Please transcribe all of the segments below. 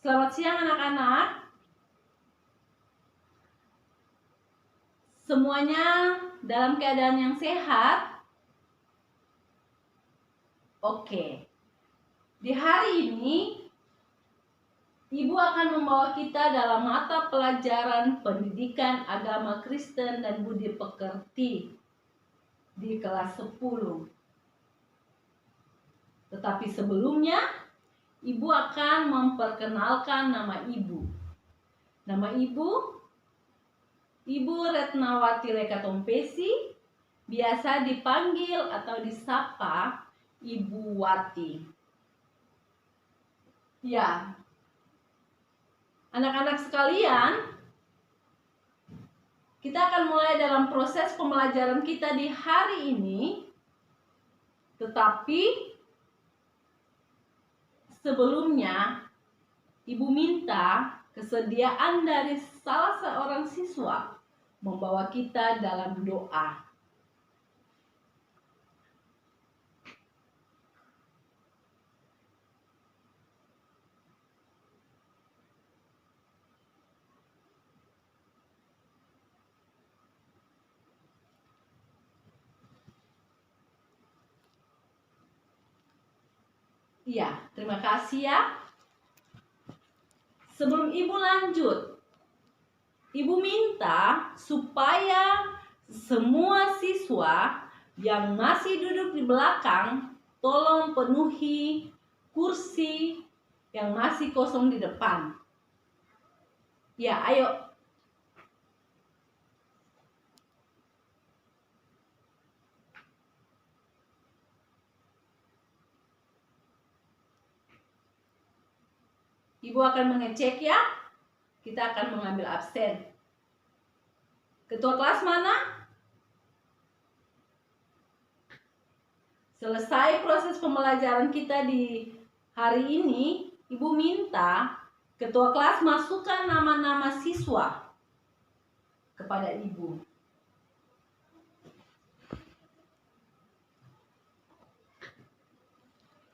Selamat siang anak-anak. Semuanya dalam keadaan yang sehat? Oke. Di hari ini Ibu akan membawa kita dalam mata pelajaran pendidikan agama Kristen dan budi pekerti di kelas 10. Tetapi sebelumnya Ibu akan memperkenalkan nama Ibu. Nama Ibu Retnawati Lekatompesi, biasa dipanggil atau disapa Ibu Wati. Ya, anak-anak sekalian, kita akan mulai dalam proses pembelajaran kita di hari ini. Tetapi sebelumnya, Ibu minta kesediaan dari salah seorang siswa membawa kita dalam doa. Iya, terima kasih ya. Sebelum Ibu lanjut, Ibu minta supaya semua siswa yang masih duduk di belakang tolong penuhi kursi yang masih kosong di depan. Ya, ayo. Ibu akan mengecek ya. Kita akan mengambil absen. Ketua kelas mana? Selesai proses pembelajaran kita di hari ini, Ibu minta ketua kelas masukkan nama-nama siswa kepada Ibu.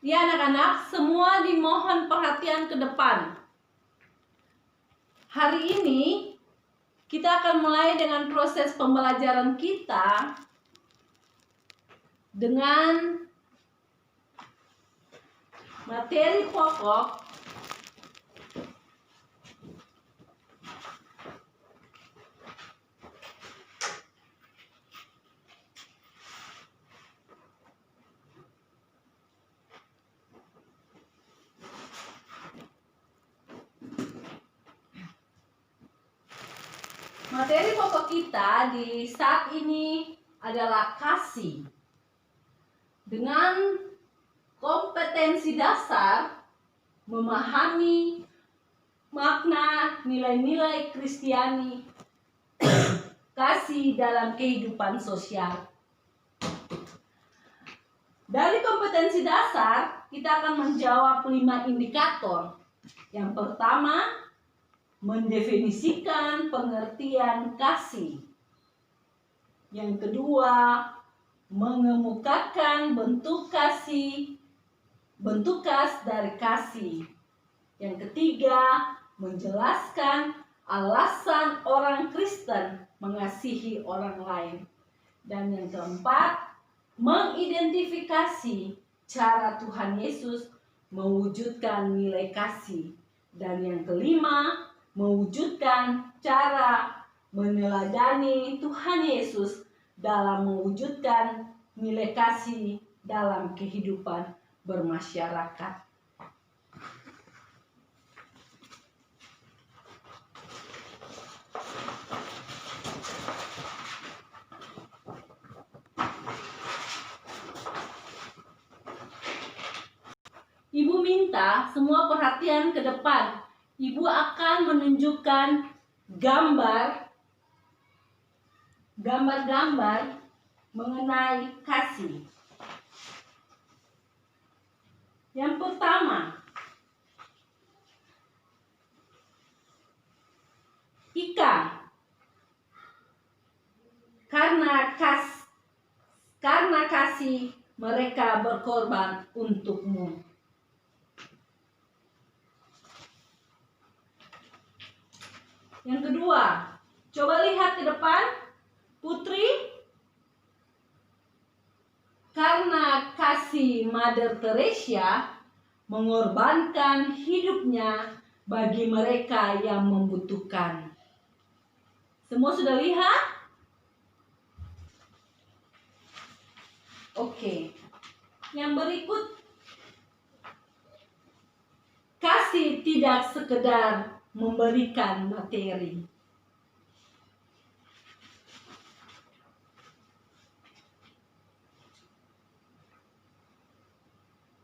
Ya anak-anak, semua dimohon perhatian ke depan. Hari ini kita akan mulai dengan proses pembelajaran kita dengan materi pokok kita di saat ini adalah kasih. Dengan kompetensi dasar memahami makna nilai-nilai Kristiani, kasih dalam kehidupan sosial. Dari kompetensi dasar kita akan menjawab 5 indikator. Yang pertama, mendefinisikan pengertian kasih. Yang kedua, mengemukakan bentuk kasih, bentuk khas dari kasih. Yang ketiga, menjelaskan alasan orang Kristen mengasihi orang lain. Dan yang keempat, mengidentifikasi cara Tuhan Yesus mewujudkan nilai kasih. Dan yang kelima, mewujudkan cara meneladani Tuhan Yesus dalam mewujudkan nilai kasih dalam kehidupan bermasyarakat. Ibu minta semua perhatian ke depan. Ibu akan menunjukkan gambar-gambar mengenai kasih. Yang pertama, ikan. Karena kasih mereka berkorban untukmu. Yang kedua, coba lihat ke depan, Putri. Karena kasih Mother Teresa mengorbankan hidupnya bagi mereka yang membutuhkan. Semua sudah lihat? Oke. Yang berikut, kasih tidak sekedar memberikan materi.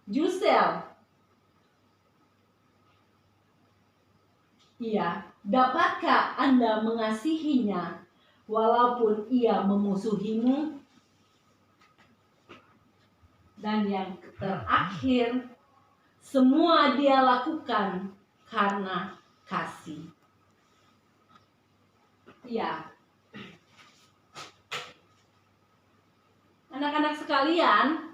Jusel, iya, dapatkah Anda mengasihinya walaupun ia memusuhimu? Dan yang terakhir, semua dia lakukan karena kasih. Iya. Anak-anak sekalian,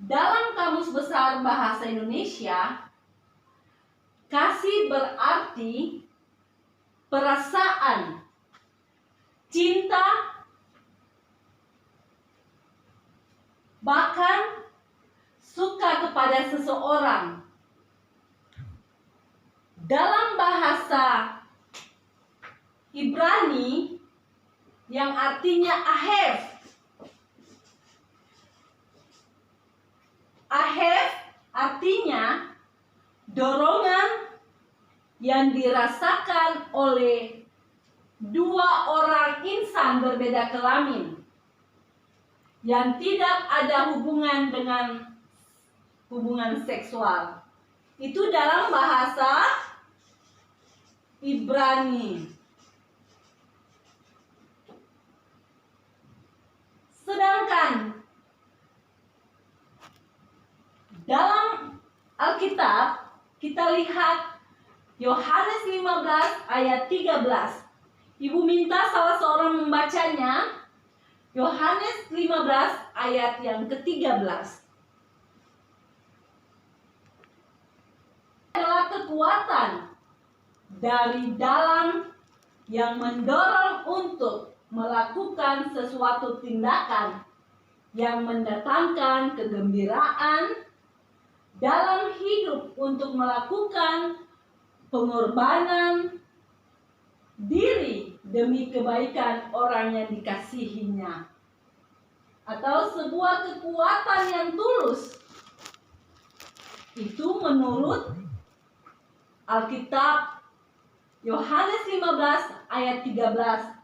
dalam Kamus Besar Bahasa Indonesia, kasih berarti perasaan cinta, bahkan suka kepada seseorang. Dalam bahasa Ibrani yang artinya ahev. Ahev artinya dorongan yang dirasakan oleh dua orang insan berbeda kelamin yang tidak ada hubungan dengan hubungan seksual. Itu dalam bahasa Ibrani. Sedangkan dalam Alkitab kita lihat Yohanes 15 ayat 13. Ibu minta salah seorang membacanya. Yohanes 15 ayat yang ke-13. Adalah kekuatan dari dalam yang mendorong untuk melakukan sesuatu tindakan yang mendatangkan kegembiraan dalam hidup untuk melakukan pengorbanan diri demi kebaikan orang yang dikasihinya, atau sebuah kekuatan yang tulus. Itu menurut Alkitab Yohanes 15 ayat 13.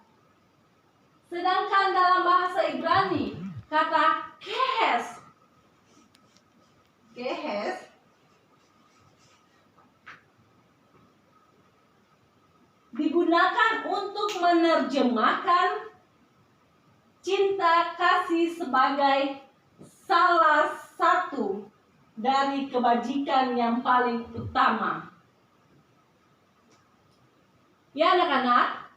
Sedangkan dalam bahasa Ibrani kata kehes digunakan untuk menerjemahkan cinta kasih sebagai salah satu dari kebajikan yang paling utama. Ya anak-anak,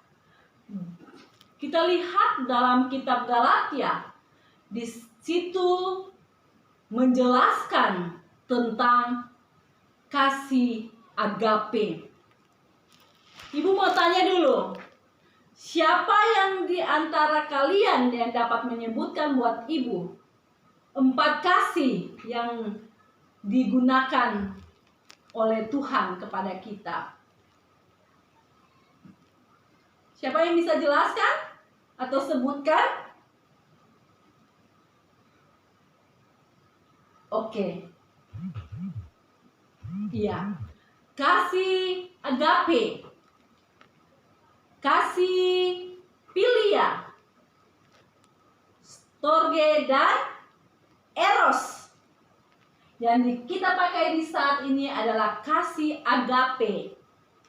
kita lihat dalam kitab Galatia, di situ menjelaskan tentang kasih agape. Ibu mau tanya dulu, siapa yang di antara kalian yang dapat menyebutkan buat ibu 4 kasih yang digunakan oleh Tuhan kepada kita? Siapa yang bisa jelaskan atau sebutkan? Oke. Iya. Kasih agape, kasih philia, storge, dan eros. Yang kita pakai di saat ini adalah kasih agape,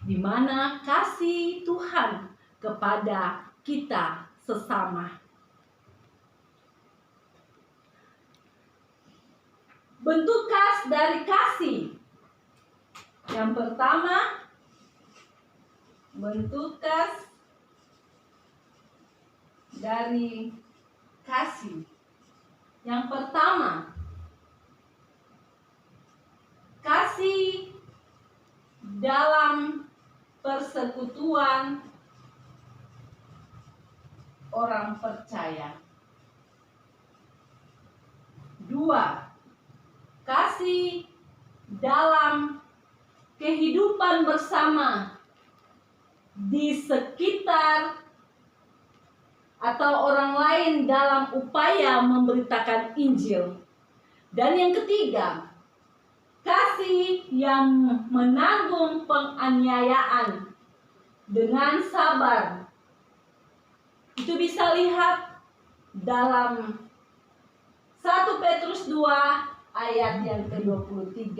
di mana kasih Tuhan kepada kita sesama. Bentuk khas dari kasih. Yang pertama, bentuk khas dari kasih. Yang pertama, kasih dalam persekutuan orang percaya. 2. Kasih dalam kehidupan bersama di sekitar atau orang lain dalam upaya memberitakan Injil. Dan yang ketiga, kasih yang menanggung penganiayaan dengan sabar. Itu bisa lihat dalam 1 Petrus 2 ayat yang ke-23.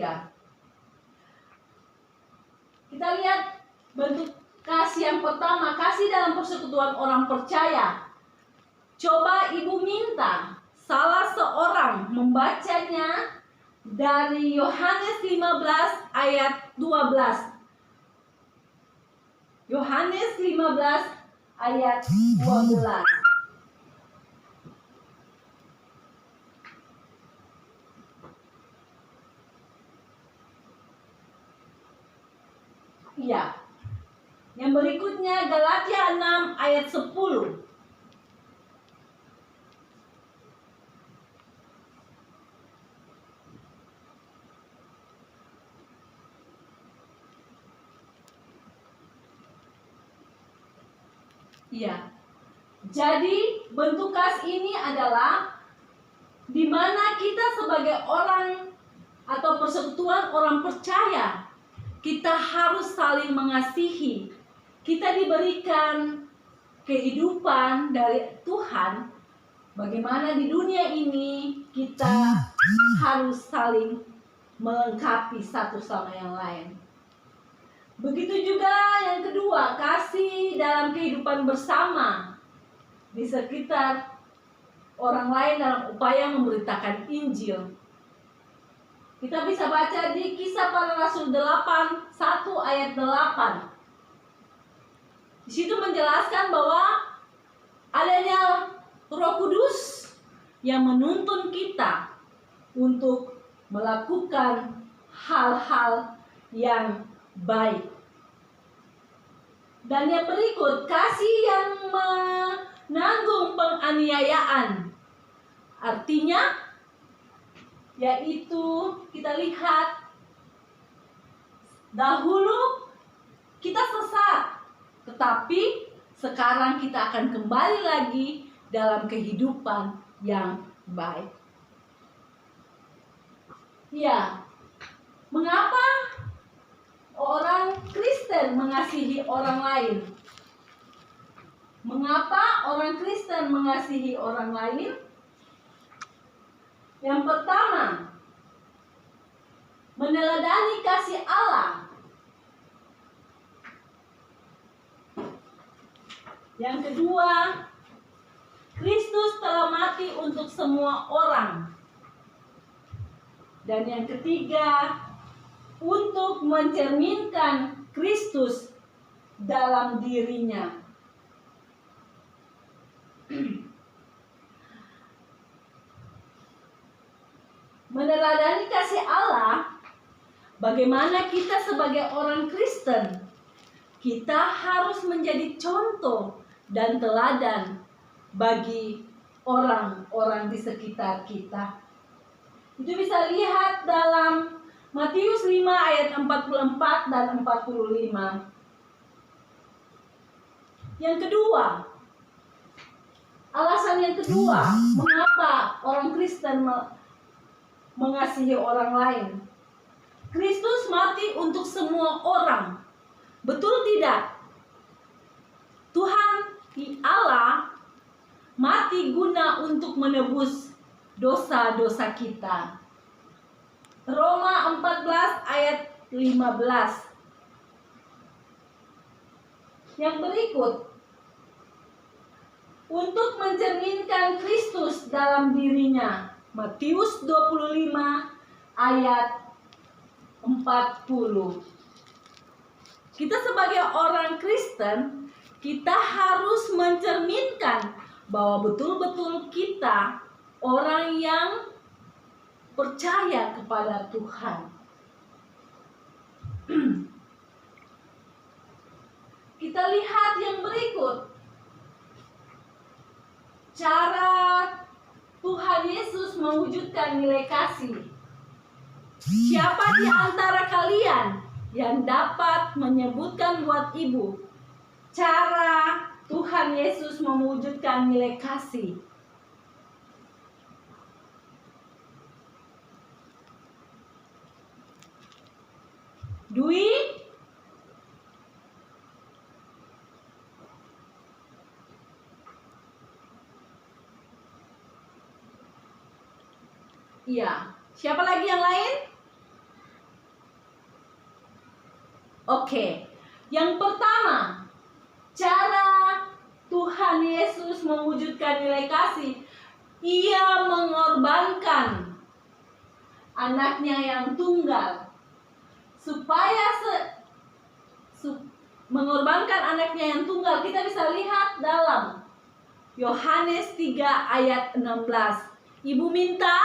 Kita lihat bentuk kasih yang pertama, kasih dalam persekutuan orang percaya. Coba ibu minta salah seorang membacanya dari Yohanes 15 ayat 12. Yohanes 15 ayat 12. Iya. Yang berikutnya Galatia 6 ayat 10. Iya. Jadi bentuk kasih ini adalah di mana kita sebagai orang atau persekutuan orang percaya, kita harus saling mengasihi. Kita diberikan kehidupan dari Tuhan. Bagaimana di dunia ini kita harus saling melengkapi satu sama yang lain. Begitu juga yang kedua, kasih dalam kehidupan bersama di sekitar orang lain dalam upaya memberitakan Injil. Kita bisa baca di Kisah Para Rasul 8, 1 ayat 8. Di situ menjelaskan bahwa adanya Roh Kudus yang menuntun kita untuk melakukan hal-hal yang baik. Dan yang berikut, kasih yang menanggung penganiayaan. Artinya, yaitu kita lihat dahulu kita sesat, tetapi sekarang kita akan kembali lagi dalam kehidupan yang baik. Ya, mengapa orang Kristen mengasihi orang lain? Mengapa orang Kristen mengasihi orang lain? Yang pertama, meneladani kasih Allah. Yang kedua, Kristus telah mati untuk semua orang. Dan yang ketiga, untuk mencerminkan Kristus dalam dirinya. Meneladani kasih Allah, bagaimana kita sebagai orang Kristen, kita harus menjadi contoh dan teladan bagi orang-orang di sekitar kita. Itu bisa lihat dalam Matius 5 ayat 44 dan 45. Yang kedua, alasan yang kedua, mengapa orang Kristen mengasihi orang lain? Kristus mati untuk semua orang. Betul tidak? Tuhan Allah mati guna untuk menebus dosa-dosa kita. Roma 14 ayat 15. Yang berikut, untuk mencerminkan Kristus dalam dirinya. Matius 25 ayat 40. Kita sebagai orang Kristen, kita harus mencerminkan bahwa betul-betul kita orang yang percaya kepada Tuhan. Kita lihat yang berikut. cara Tuhan Yesus mewujudkan nilai kasih. Siapa di antara kalian yang dapat menyebutkan buat ibu cara Tuhan Yesus mewujudkan nilai kasih? Dwi? Iya. Siapa lagi yang lain? Oke. Yang pertama, cara Tuhan Yesus mewujudkan nilai kasih, Ia mengorbankan anaknya yang tunggal supaya mengorbankan anaknya yang tunggal. Kita bisa lihat dalam Yohanes 3 ayat 16. Ibu minta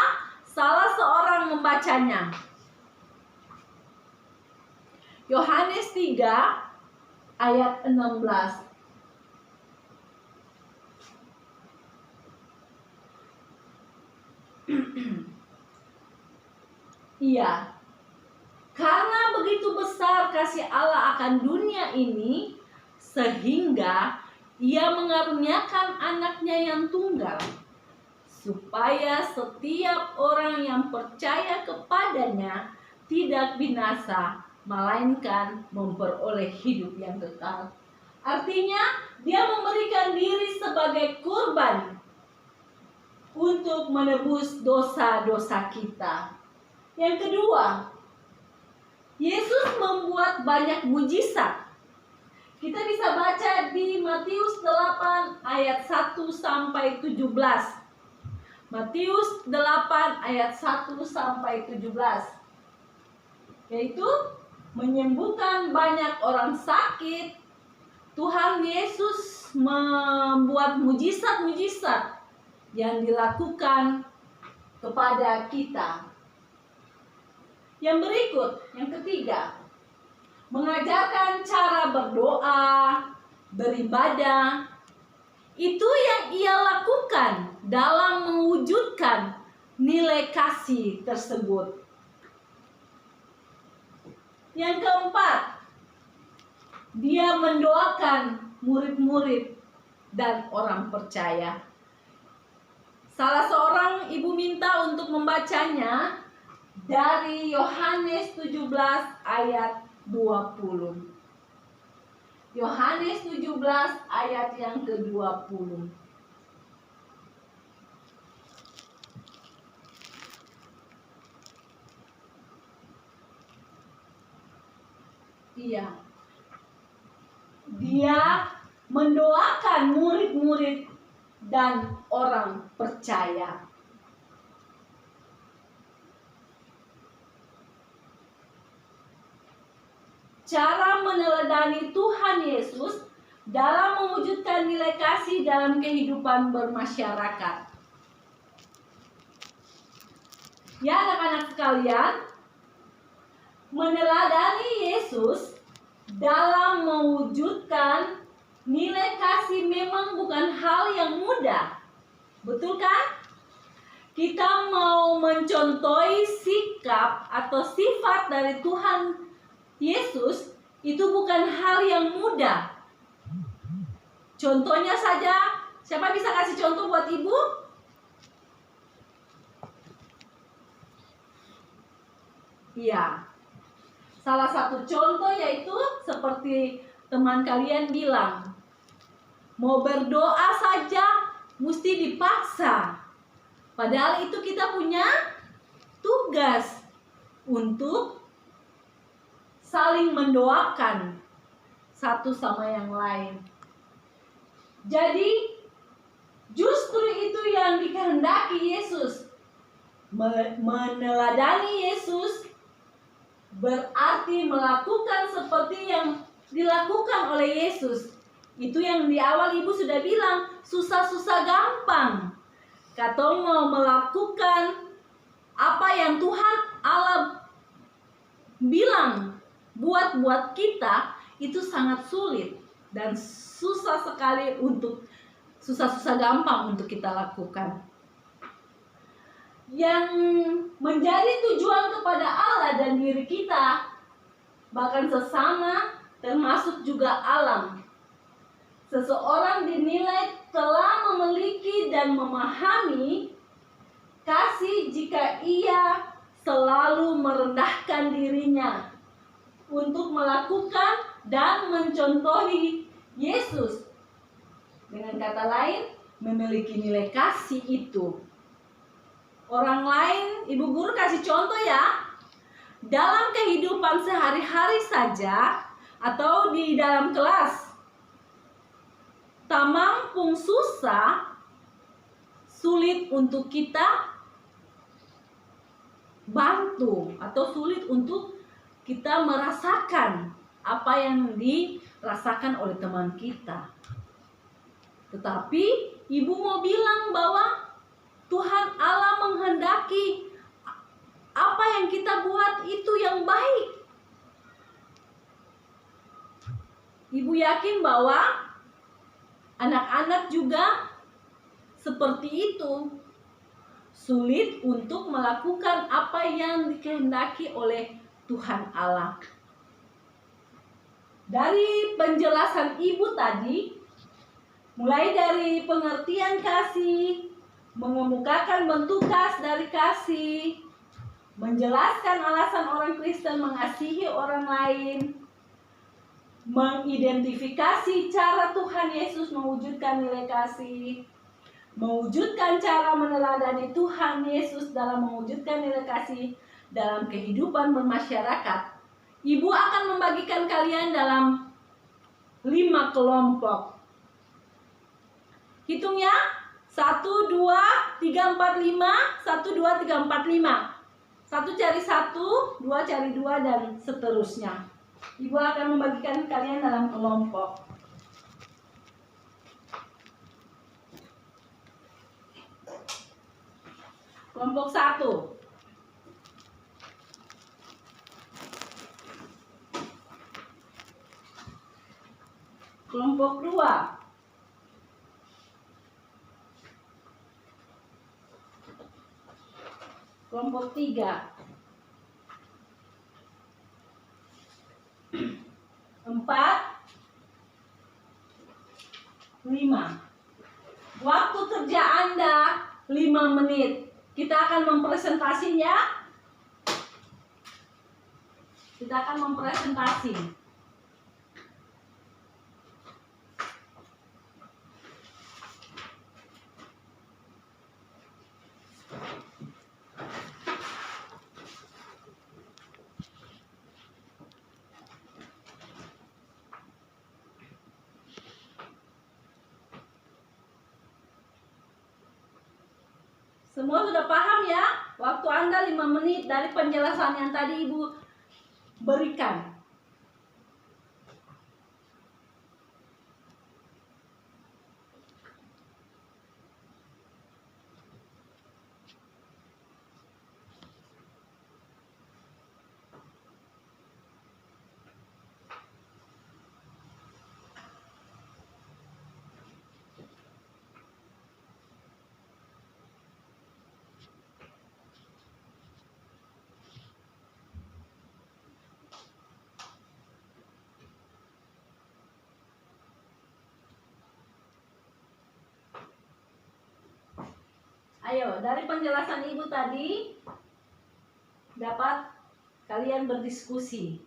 salah seorang membacanya. Yohanes 3 ayat 16. Iya. Karena begitu besar kasih Allah akan dunia ini, sehingga Ia mengaruniakan anaknya yang tunggal, supaya setiap orang yang percaya kepadanya tidak binasa, melainkan memperoleh hidup yang kekal. Artinya, Dia memberikan diri sebagai kurban untuk menebus dosa-dosa kita. Yang kedua, Yesus membuat banyak mujizat. Kita bisa baca di Matius 8 ayat 1 sampai 17. Matius 8 ayat 1 sampai 17. Yaitu menyembuhkan banyak orang sakit. Tuhan Yesus membuat mujizat-mujizat yang dilakukan kepada kita. Yang berikut, yang ketiga, mengajarkan cara berdoa, beribadah. Itu yang Ia lakukan dalam mewujudkan nilai kasih tersebut. Yang keempat, Dia mendoakan murid-murid dan orang percaya. Salah seorang ibu minta untuk membacanya dari Yohanes 17 ayat 20. Yohanes 17 ayat yang ke-20. Iya. Dia mendoakan murid-murid dan orang percaya. Cara meneladani Tuhan Yesus dalam mewujudkan nilai kasih dalam kehidupan bermasyarakat. Ya anak-anak sekalian, meneladani Yesus dalam mewujudkan nilai kasih memang bukan hal yang mudah. Betul kan? Kita mau mencontohi sikap atau sifat dari Tuhan Yesus itu bukan hal yang mudah. Contohnya saja, siapa bisa kasih contoh buat ibu? Iya. Salah satu contoh yaitu seperti teman kalian bilang, mau berdoa saja mesti dipaksa. Padahal itu kita punya tugas untuk saling mendoakan satu sama yang lain. Jadi justru itu yang dikehendaki Yesus. Meneladani Yesus berarti melakukan seperti yang dilakukan oleh Yesus. Itu yang di awal ibu sudah bilang, susah-susah gampang. Katong mau melakukan apa yang Tuhan Allah bilang buat kita, itu sangat sulit dan susah sekali untuk susah-susah gampang untuk kita lakukan. Yang menjadi tujuan kepada Allah dan diri kita, bahkan sesama, termasuk juga alam. Seseorang dinilai telah memiliki dan memahami kasih jika ia selalu merendahkan dirinya untuk melakukan dan mencontohi Yesus. Dengan kata lain, memiliki nilai kasih itu. Orang lain, Ibu Guru kasih contoh ya. Dalam kehidupan sehari-hari saja atau di dalam kelas, tamampung susah, sulit untuk kita bantu atau sulit untuk kita merasakan apa yang dirasakan oleh teman kita. Tetapi Ibu mau bilang bahwa Tuhan Allah menghendaki apa yang kita buat itu yang baik. Ibu yakin bahwa anak-anak juga seperti itu. Sulit untuk melakukan apa yang dikehendaki oleh Tuhan Allah. Dari penjelasan Ibu tadi, mulai dari pengertian kasih, mengemukakan bentuk khas dari kasih, menjelaskan alasan orang Kristen mengasihi orang lain, mengidentifikasi cara Tuhan Yesus mewujudkan nilai kasih, mewujudkan cara meneladani Tuhan Yesus dalam mewujudkan nilai kasih dalam kehidupan bermasyarakat. Ibu akan membagikan kalian dalam 5 kelompok. Hitung ya. 1, 2, 3, 4, 5. 1, 2, 3, 4, 5. 1 cari 1, 2 cari 2, dan seterusnya. Ibu akan membagikan kalian dalam kelompok. Kelompok 1. Kelompok 2. Kelompok 3. 4, 5. Waktu kerja Anda 5 menit. Kita akan mempresentasinya. Kita akan mempresentasi. Semua sudah paham ya? Waktu Anda 5 menit dari penjelasan yang tadi Ibu berikan. Ayo, dari penjelasan Ibu tadi dapat kalian berdiskusi.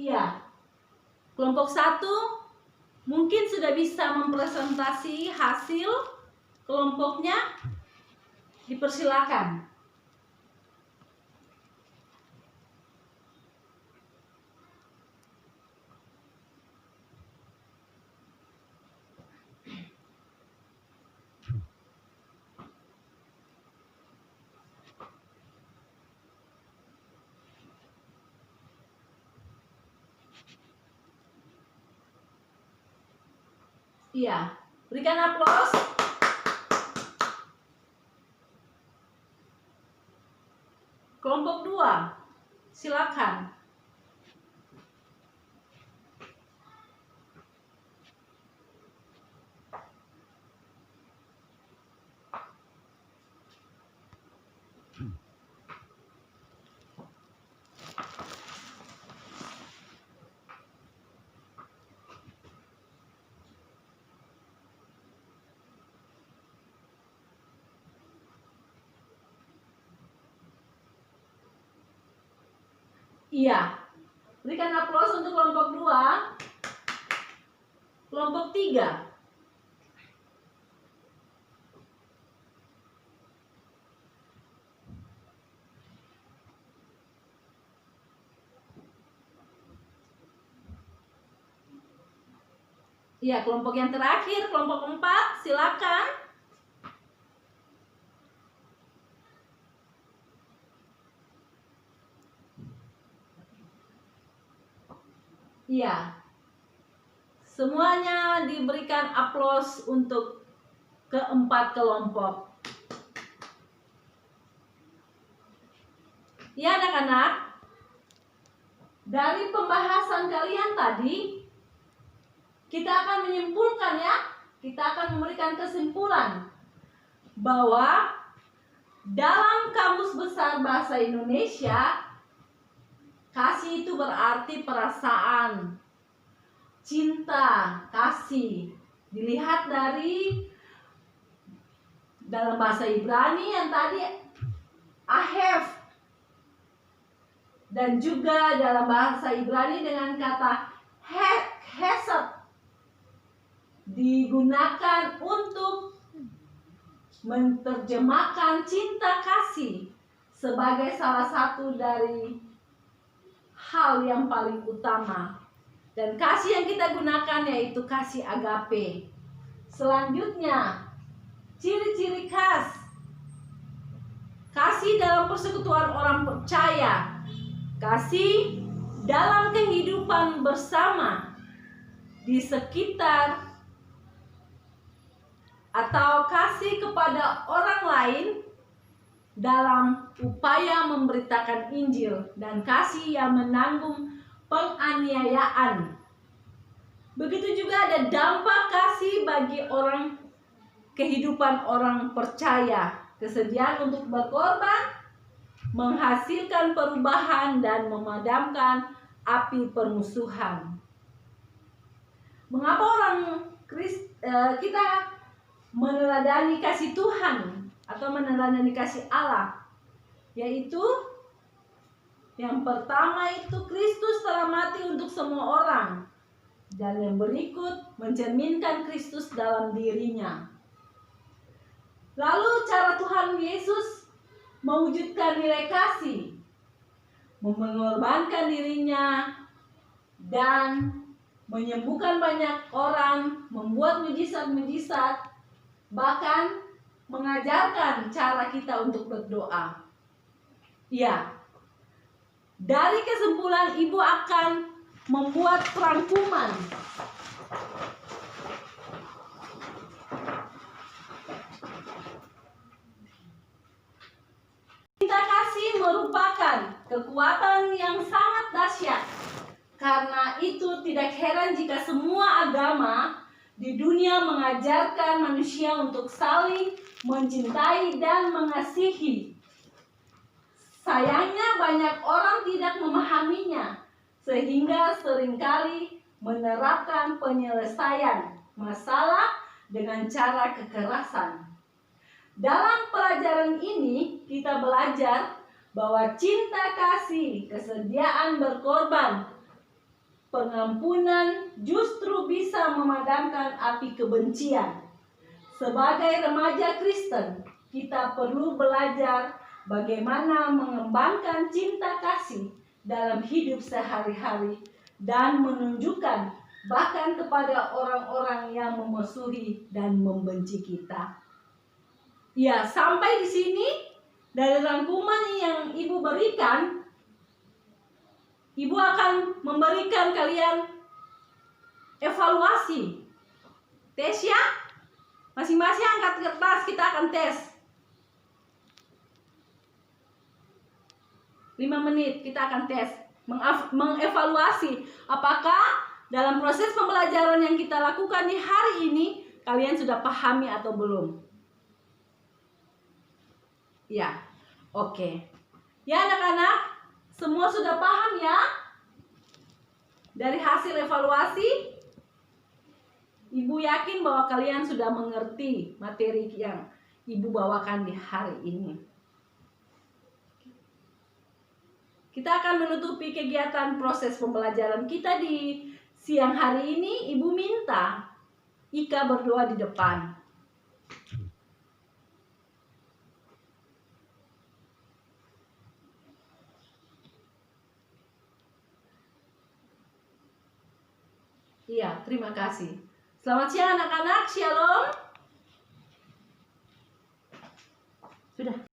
Iya. Kelompok 1 mungkin sudah bisa mempresentasi hasil kelompoknya. Dipersilakan. Iya, berikan aplaus. Kelompok 2, silakan. Iya. Berikan aplaus untuk kelompok 2. Kelompok 3. Iya, kelompok yang terakhir, kelompok 4, silakan. Iya. Semuanya diberikan aplaus untuk keempat kelompok. Ya anak-anak, dari pembahasan kalian tadi, kita akan menyimpulkan ya, kita akan memberikan kesimpulan bahwa dalam Kamus Besar Bahasa Indonesia, kasih itu berarti perasaan, cinta, kasih. Dilihat dari dalam bahasa Ibrani yang tadi ahev, dan juga dalam bahasa Ibrani dengan kata hesed digunakan untuk menerjemahkan cinta kasih sebagai salah satu dari hal yang paling utama. Dan kasih yang kita gunakan yaitu kasih agape. Selanjutnya, ciri-ciri khas kasih dalam persekutuan orang percaya, kasih dalam kehidupan bersama di sekitar, atau kasih kepada orang lain dalam upaya memberitakan Injil, dan kasih yang menanggung penganiayaan. Begitu juga ada dampak kasih bagi orang, kehidupan orang percaya, kesediaan untuk berkorban, menghasilkan perubahan dan memadamkan api permusuhan. Mengapa kita meneladani kasih Tuhan atau meneladani kasih Allah? Yaitu yang pertama itu Kristus telah mati untuk semua orang, dan yang berikut mencerminkan Kristus dalam dirinya. Lalu cara Tuhan Yesus mewujudkan nilai kasih, mengorbankan dirinya dan menyembuhkan banyak orang, membuat mujizat-mujizat, bahkan mengajarkan cara kita untuk berdoa. Ya, dari kesimpulan ibu akan membuat rangkuman. Cinta kasih merupakan kekuatan yang sangat dahsyat. Karena itu tidak heran jika semua agama di dunia mengajarkan manusia untuk saling mencintai dan mengasihi. Sayangnya banyak orang tidak memahaminya, sehingga seringkali menerapkan penyelesaian masalah dengan cara kekerasan. Dalam pelajaran ini kita belajar bahwa cinta kasih, kesediaan berkorban, pengampunan justru bisa memadamkan api kebencian. Sebagai remaja Kristen, kita perlu belajar bagaimana mengembangkan cinta kasih dalam hidup sehari-hari dan menunjukkan bahkan kepada orang-orang yang memusuhi dan membenci kita. Ya, sampai di sini dari rangkuman yang Ibu berikan, Ibu akan memberikan kalian evaluasi. Tes ya? Masing-masing angkat kertas, kita akan tes. 5 menit kita akan tes. Mengevaluasi apakah dalam proses pembelajaran yang kita lakukan di hari ini kalian sudah pahami atau belum. Ya, oke. Ya anak-anak, semua sudah paham ya? Dari hasil evaluasi, Ibu yakin bahwa kalian sudah mengerti materi yang Ibu bawakan di hari ini. Kita akan menutupi kegiatan proses pembelajaran kita di siang hari ini. Ibu minta Ika berdoa di depan. Iya, terima kasih. Selamat siang anak-anak, shalom. Sudah.